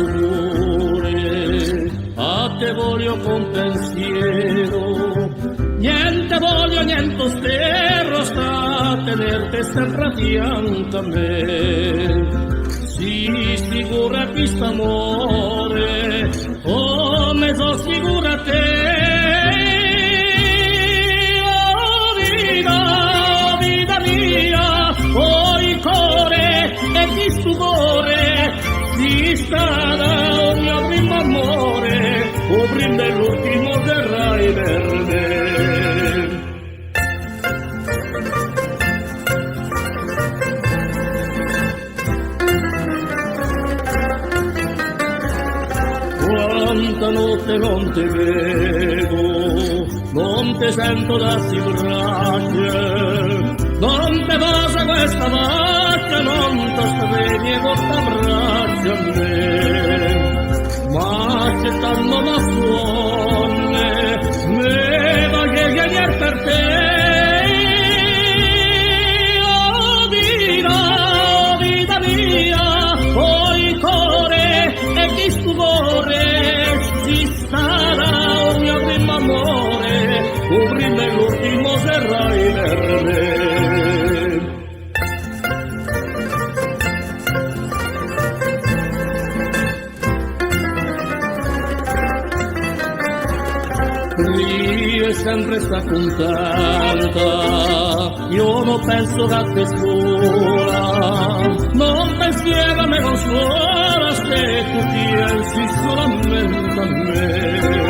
pure, a te voglio con pensiero, niente voglio, niente spero, sta a tenerte sempre a fianco a me. Si sicura questo amore, come so sicura te. Oh vita mia, oh il cuore e di stupore, si stata il mio primo amore, o prima e l'ultimo verrai per me. Quanta notte non te vedo, non te sento da si braccia, non te passa questa vacca, non ti svegli con t'abbraccia a me, ma c'è tanto la suone, me va che ghiagnar per te. Oh vita mia, oh il cuore e chi stupore, si starà il mio primo amore, o prima e l'ultimo sarai per me. Io sempre sta contenta, io non penso che te sola, non pensiero a me consola, se tu pensi solamente a me.